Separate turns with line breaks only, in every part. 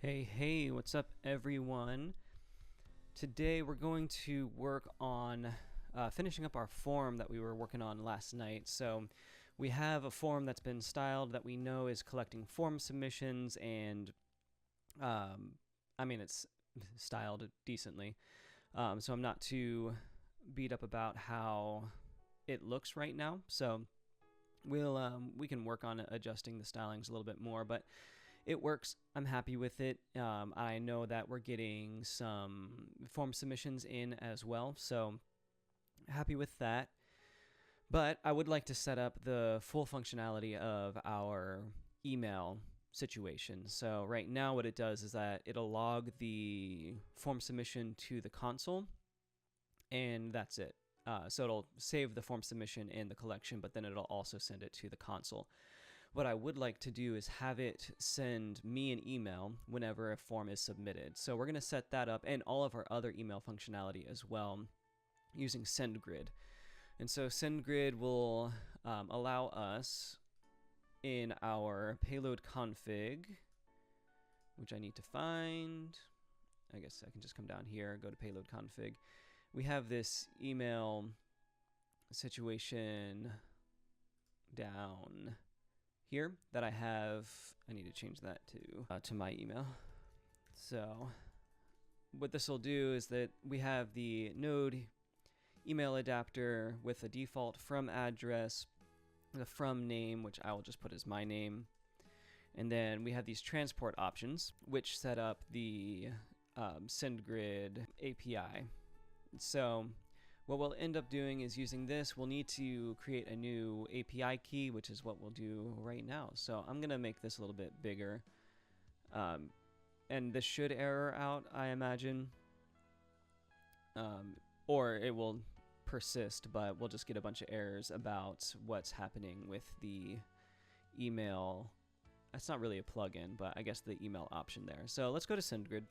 Hey, what's up everyone? Today we're going to work on finishing up our form that we were working on last night. So we have a form that's been styled that we know is collecting form submissions, and it's styled decently. So I'm not too beat up about how it looks right now. So we can work on adjusting the stylings a little bit more, but it works. I'm happy with it. I know that we're getting some form submissions in as well, so happy with that. But I would like to set up the full functionality of our email situation. So right now what it does is that it'll log the form submission to the console, and that's it. So it'll save the form submission in the collection, but then it'll also send it to the console. What I would like to do is have it send me an email whenever a form is submitted. So we're going to set that up, and all of our other email functionality as well, using SendGrid. And so SendGrid will allow us in our payload config, which I need to find. I guess I can just come down here, go to payload config. We have this email situation down here that I need to change that to my email. So what this will do is that we have the node email adapter with a default from address, the from name, which I will just put as my name. And then we have these transport options, which set up the SendGrid API. So what we'll end up doing is using this. We'll need to create a new API key, which is what we'll do right now. So I'm going to make this a little bit bigger. And this should error out, I imagine. Or it will persist, but we'll just get a bunch of errors about what's happening with the email. That's not really a plugin, but I guess the email option there. So let's go to SendGrid.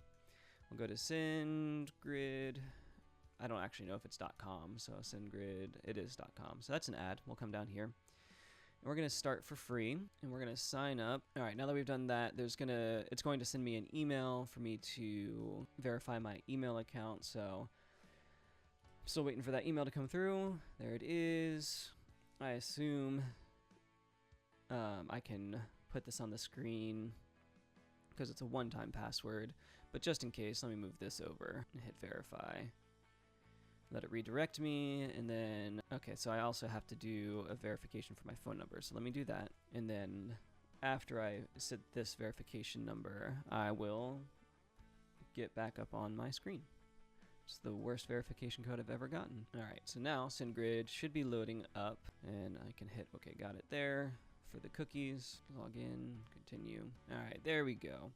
We'll go to SendGrid. I don't actually know if it's .com, so SendGrid, it is .com. So that's an ad. We'll come down here. And we're going to start for free, and we're going to sign up. All right, now that we've done that, it's going to send me an email for me to verify my email account. So I'm still waiting for that email to come through. There it is. I assume I can put this on the screen because it's a one-time password. But just in case, let me move this over and hit verify. Let it redirect me, and then, okay, so I also have to do a verification for my phone number. So let me do that. And then after I set this verification number, I will get back up on my screen. It's the worst verification code I've ever gotten. All right, so now SendGrid should be loading up, and I can hit, okay, got it there for the cookies. Log in, continue. All right, there we go.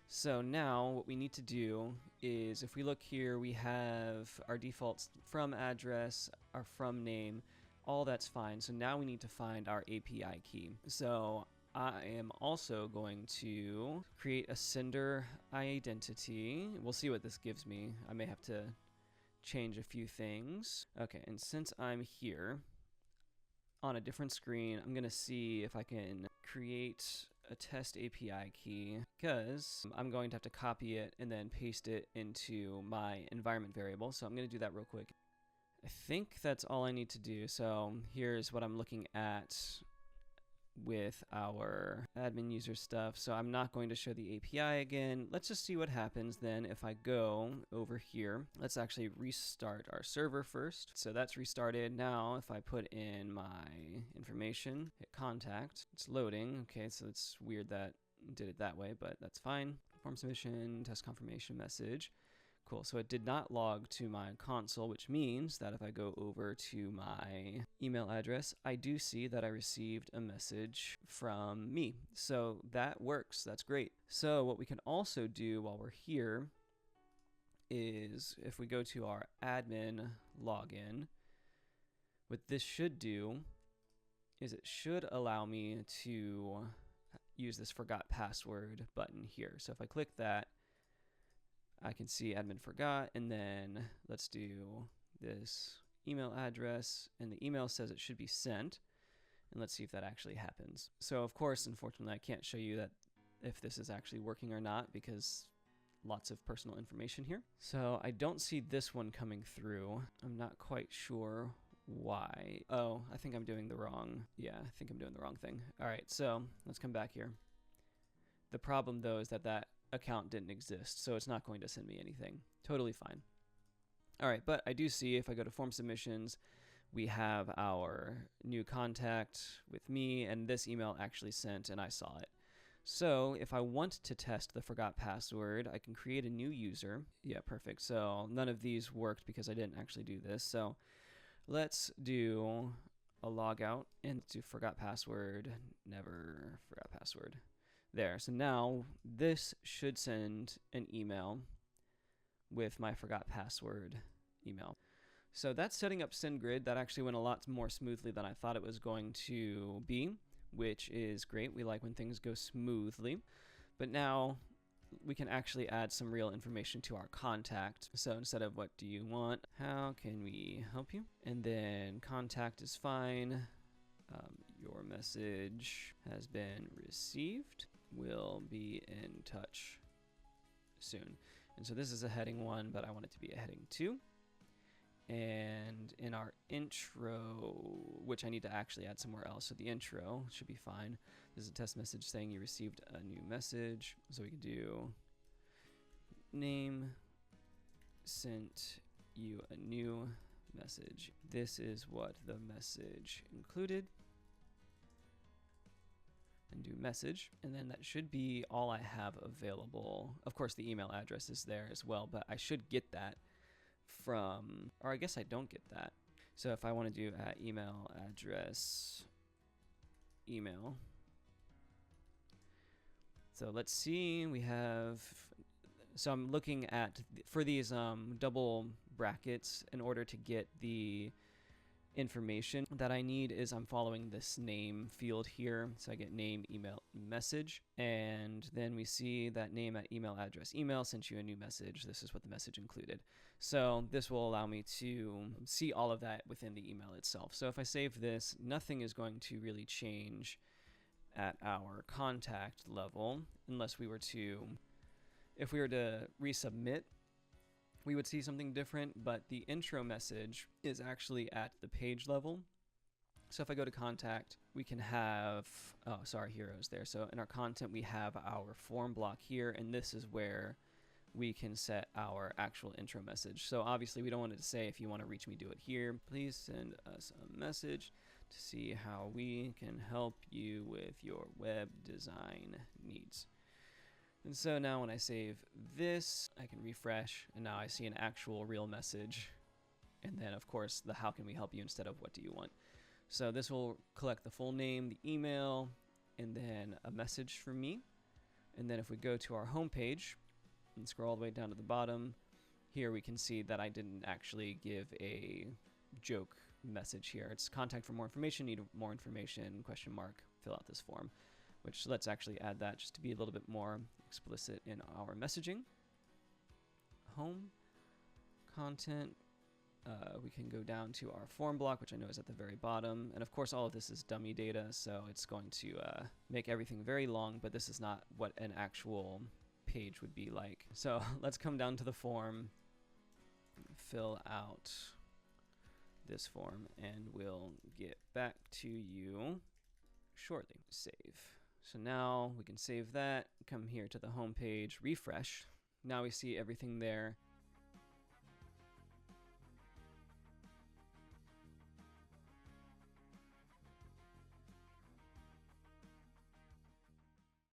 So now what we need to do is, if we look here, we have our defaults from address, our from name, all that's fine. So now we need to find our API key. So I am also going to create a sender identity. We'll see what this gives me. I may have to change a few things. Okay, and since I'm here on a different screen, I'm going to see if I can create a test API key, because I'm going to have to copy it and then paste it into my environment variable. So I'm going to do that real quick. I think that's all I need to do. So here's what I'm looking at with our admin user stuff. So I'm not going to show the API again. Let's just see what happens then if I go over here. Let's actually restart our server first. So that's restarted. Now if I put in my information, hit contact, it's loading. Okay, so it's weird that it did it that way, but that's fine. Form submission, test confirmation message. Cool, so it did not log to my console, which means that if I go over to my email address, I do see that I received a message from me. So that works, that's great. So what we can also do while we're here is, if we go to our admin login, what this should do is it should allow me to use this forgot password button here. So if I click that, I can see admin forgot, and then let's do this email address, and the email says it should be sent, and let's see if that actually happens. So of course, unfortunately, I can't show you that if this is actually working or not, because lots of personal information here. So I don't see this one coming through. I'm not quite sure why. Oh, I think I'm doing the wrong. Yeah, I think I'm doing the wrong thing. All right, so let's come back here. The problem though is that that account didn't exist, so it's not going to send me anything. Totally fine. All right, but I do see if I go to form submissions, we have our new contact with me, and this email actually sent, and I saw it. So if I want to test the forgot password, I can create a new user. Yeah, perfect. So none of these worked because I didn't actually do this. So let's do a logout and do forgot password, never forgot password. There. So now this should send an email with my forgot password email. So that's setting up SendGrid. That actually went a lot more smoothly than I thought it was going to be, which is great. We like when things go smoothly. But now we can actually add some real information to our contact. So instead of what do you want, how can we help you? And then contact is fine. Your message has been received. We'll be in touch soon. And so this is a heading 1, but I want it to be a heading 2. And in our intro, which I need to actually add somewhere else, so the intro should be fine. This is a test message saying you received a new message. So we can do name sent you a new message. This is what the message included. And do message. And then that should be all I have available. Of course, the email address is there as well, but I should get that from, or I guess I don't get that. So if I want to do email address email. So let's see, we have, so I'm looking at, for these double brackets, in order to get the information that I need is I'm following this name field here. So I get name, email, message, and then we see that name at email address email sent you a new message. This is what the message included. So this will allow me to see all of that within the email itself. So if I save this, nothing is going to really change at our contact level unless we were to, if we were to resubmit, we would see something different, but the intro message is actually at the page level. So if I go to contact, we can have, oh, sorry, heroes there. So in our content, we have our form block here, and this is where we can set our actual intro message. So obviously we don't want it to say, if you want to reach me, do it here. Please send us a message to see how we can help you with your web design needs. And so now when I save this, I can refresh, and now I see an actual real message. And then of course the how can we help you instead of what do you want. So this will collect the full name, the email, and then a message from me. And then if we go to our home page and scroll all the way down to the bottom, here we can see that I didn't actually give a joke message here. It's contact for more information, need more information, question mark, fill out this form. Which let's actually add that just to be a little bit more explicit in our messaging. Home, content, we can go down to our form block, which I know is at the very bottom. And of course, all of this is dummy data, so it's going to make everything very long, but this is not what an actual page would be like. So let's come down to the form, fill out this form, and we'll get back to you shortly. Save. So now we can save that, come here to the home page, refresh. Now we see everything there.